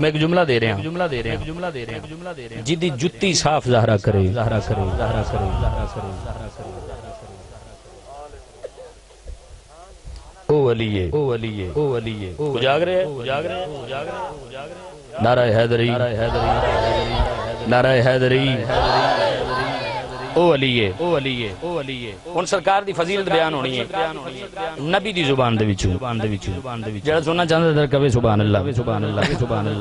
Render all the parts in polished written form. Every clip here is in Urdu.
میں ایک جملہ دے رہے ہیں جدی جتی صاف ظاہرہ کرے او ولیے اجاگ رہے نعرہ حیدری نعرہ حیدری او علیے ان سرکار دی فضیلت بیان ہونی ہے نبی دی زبان دے وچوں جڑا سننا چاہندا در کہے سبحان اللہ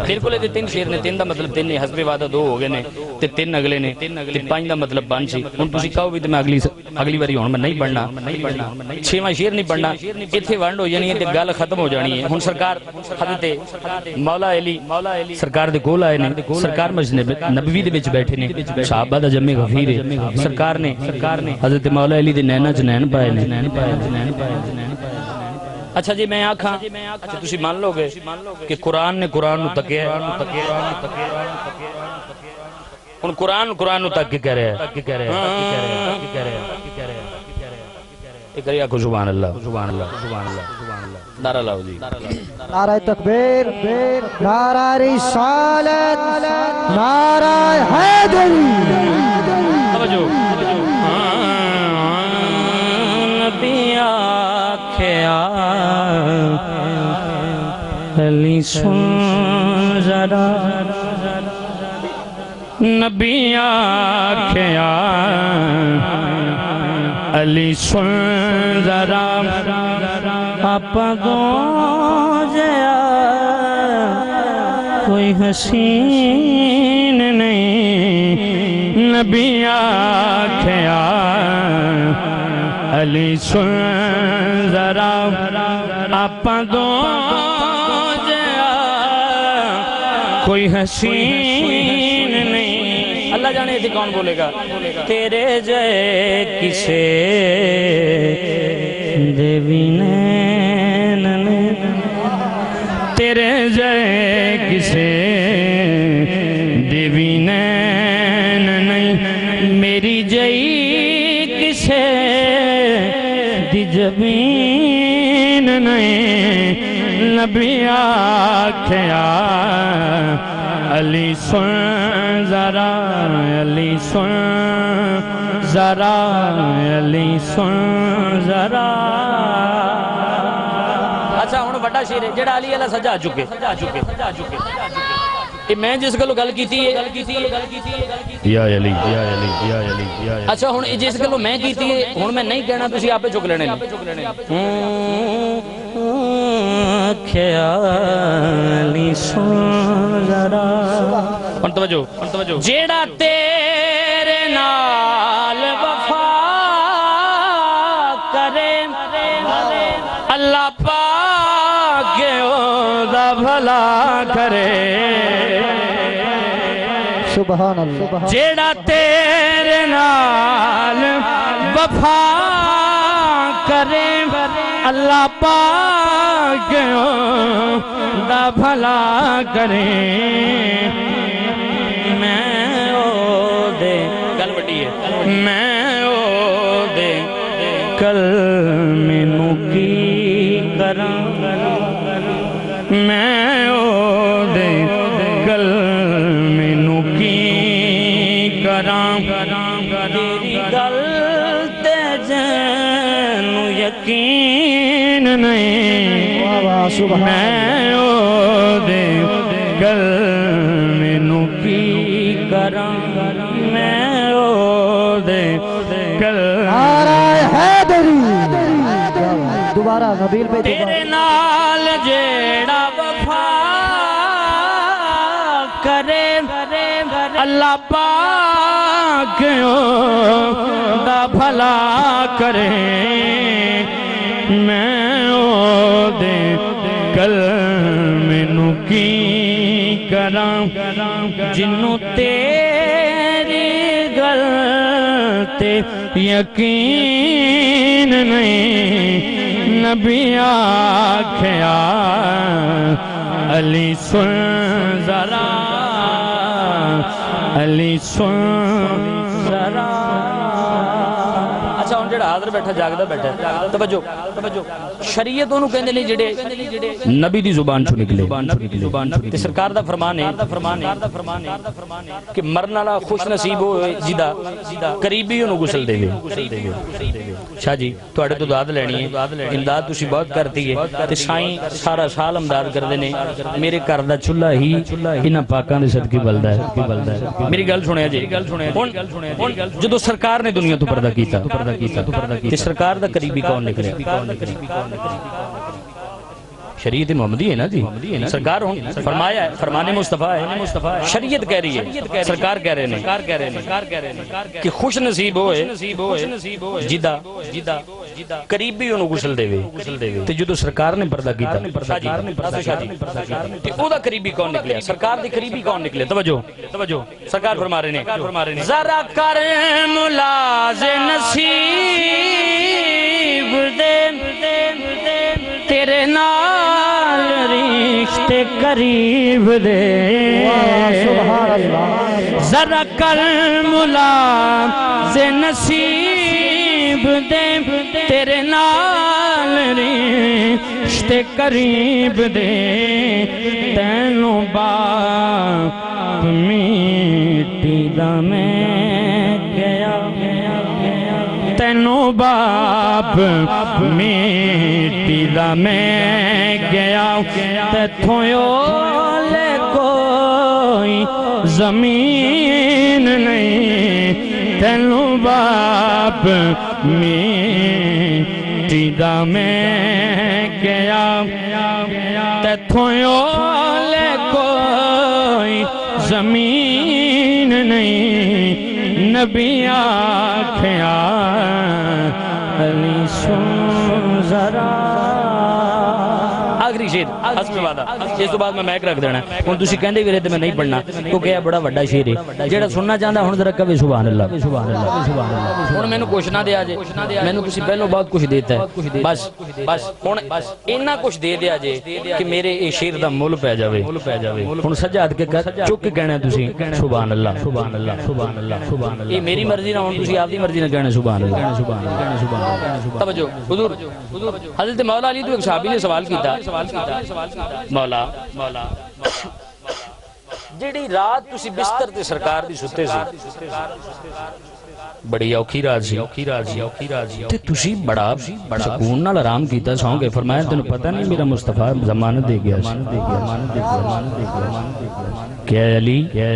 بالکل تے تین شیر نے تین دا مطلب تین نے حسب وعدہ دو ہو گئے نے تے تین اگلے نے تے پانچ دا مطلب پانچ سی ہن تسی کہو بھی تے میں اگلی واری ہن میں نہیں پڑھنا چھواں شیر نہیں پڑھنا ایتھے ونڈ ہو جانی ہے تے گل ختم ہو جانی ہے ہن سرکار حضرت مولا علی سرکار دے کول آئے نے سرکار مسجد نبوی دے وچ بیٹھے نے صحابہ دا جمع غفیر ہے سرکار نے حضرت مولا علی دے نینہ چ نین پائے نے اچھا جی میں آکھاں تسی مان لو گے کہ قرآن نے قرآن نو تکیا ان قرآن نو تک کہہ رہے ہیں ایک کریا کو سبحان اللہ نعرہ لاؤ جی نعرہ تکبیر نعرہ رسالت نعرہ حیدری توجہ نبی آکھیا علی سن ذرا نبی آکھیا علی سن ذرا آپ دو جیا کوئی حسین نہیں نبی آکھیا علی سن ذرا آپ دو جیا کوئی حسین نہیں اللہ جانے تھی کون بولے گا تیرے جائے کسے دیوی نین تیرے جائے کسے دیوی نین نہیں میری جائی کسے دی جبین نہیں نبی آکھیا علی سن ذرا علی سن ذرا علی سن ذرا اچھا ہن بڑا شیر ہے جڑا علی اللہ سجا چکے میں جس گلو گل کیتی ہے یا علی اچھا ہن جس گلو میں کیتی ہے ہن میں نہیں کہنا تسی آپے چک لینے خیالی سن ذرا ہن توجہ جیڑا تیرے نال وفا کرے اللہ پاک او دا بھلا کرے سبحان اللہ جیڑا تیرے نال وفا کرے اللہ پاک دا بھلا کرے میں او دے گل بڑی ہے میں او دے کل مینوں کی کراں میں او دے کل مینوں کی کراں تیری گل تے جنوں یقین نہیں میں او دے گل مینوں کی کراں میں او دے گل نعرہ حیدری دوبارہ نبیل پہ تیرے نال جیڑا وفا کرے اللہ پاک دا بھلا کرے میں او دے کل مینوں کی کراں جنوں تیری گل تے یقین نہیں نبی آکھیا علی سن ذرا علی سن ذرا اچھا ہن جڑا حاضر بیٹھا جاگدا بیٹھا توجہ شریعت انہوں کہندے نے جڑے نبی دی زبان چوں نکلے تے سرکار دا فرمان ہے کہ مرن والا خوش نصیب ہوئے جدا قریبی انہوں غسل دے شاہ جی تواڈے تو داد لینی ہے امداد تسی بہت کرتی ہے تے سائیں سارا سال امداد کردے نے میرے گھر دا چولہا ہی انہاں پاکاں دے صدقے بلدا ہے میری گل سنیا جی ہن جدوں سرکار نے دنیا تو پردہ کیتا تے سرکار دا قریبی کون نکلے شریعت محمدی ہے نا جی سرکار فرمایا ہے فرمان مصطفیٰ ہے شریعت کہہ رہی ہے سرکار کہہ رہے ہیں کہ خوش نصیب ہوئے جدہ قریبی انہوں غسل دے تے جدو سرکار نے پردہ کیتا تے او دا قریبی کون نکلے سرکار دی قریبی کون نکلے توجہ سرکار فرما رہے ہیں ذرا کر ملاز نصیب دے تیرے نال رشتے قریب دے ذرا کر ملاز نصیب دے تیرے نال رشتے قریب دے تینوں باپ میٹی دا میں گیا تینوں باپ میٹی دا میں گیا تیتھوں لے کوئی زمین نہیں تینوں باپ میٹی دا میں گیا تیتھوں لے کوئی زمین نہیں نبی آکھیا علی سن ذرا آخری شیر حسب وعدہ اس تو بعد میں میک رکھ دینا ہن تسی کہندے ویلے تے میں نہیں پڑھنا کیونکہ یہ بڑا وڈا شیر ہے جیڑا سننا چاہندا ہن ذرا کہے سبحان اللہ ہن مینوں کچھ نہ دیا جے مینوں تسی پہلو بہت کچھ دیتا ہے بس ہن اتنا کچھ دے دیا جے کہ میرے اے شیر دا مول پے جاوے ہن سجاد کے چک کے کہنا تسی سبحان اللہ سبحان اللہ سبحان اللہ سبحان اللہ یہ میری مرضی نہ ہن تسی آپ دی مرضی نہ کہنا سبحان اللہ سبحان اللہ توجہ حضور حضرت مولا علی تو ایک صحابی نے سوال کیتا مولا جیڑی رات تسی بستر تے سرکار دی ستے سی بڑی اوکھی رات سی تے تسی بڑا سکون نال آرام کیتا سو گے فرمایا تینوں پتہ نہیں میرا مصطفیٰ ضمانت دے گیا کہ اے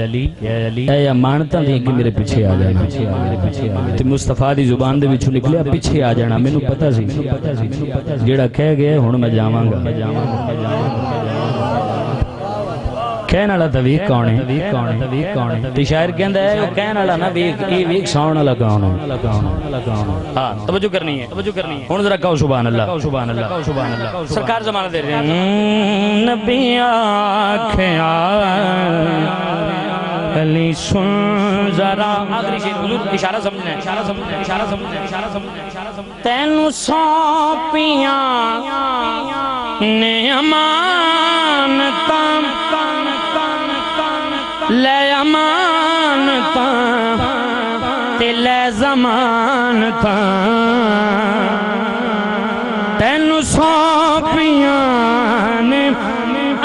علی اے امانتاں دے کہ میرے پیچھے آ جانا تے مصطفیٰ دی زبان دے وچوں نکلیا پیچھے آ جانا مینوں پتہ سی جیڑا کہہ گیا ہن میں جاواں گا کہنے والا تو ویک کون ہے تے شاعر کہندا ہے او کہنے والا نہ ویک اے ویک ساؤن والا کون ہے ہاں توجہ کرنی ہے ہن ذرا کہو سبحان اللہ سرکار زمانہ دے رہے ہیں نبی آکھیا علی سن ذرا آخری شیر حضور اشارہ سمجھنا تینوں سونپیاں نے امانتاں لے امانتاں تے لے زمانتاں تینوں سونپیاں نے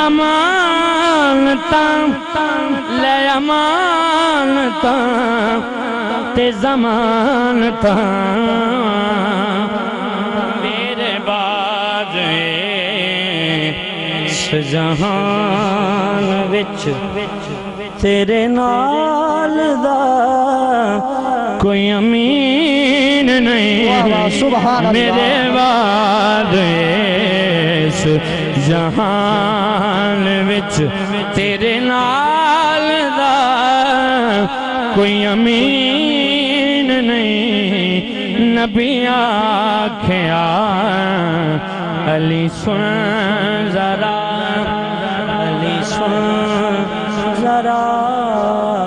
امانتاں لے امانتاں تے زمانتاں میرے بعد اس جہان وچ تیرے نال دا کوئی امین نہیں میرے بعد اس جہان وچ تیرے نال دا کوئی امین نہیں نبی آکھیا علی سن ذرا علی سن ذرا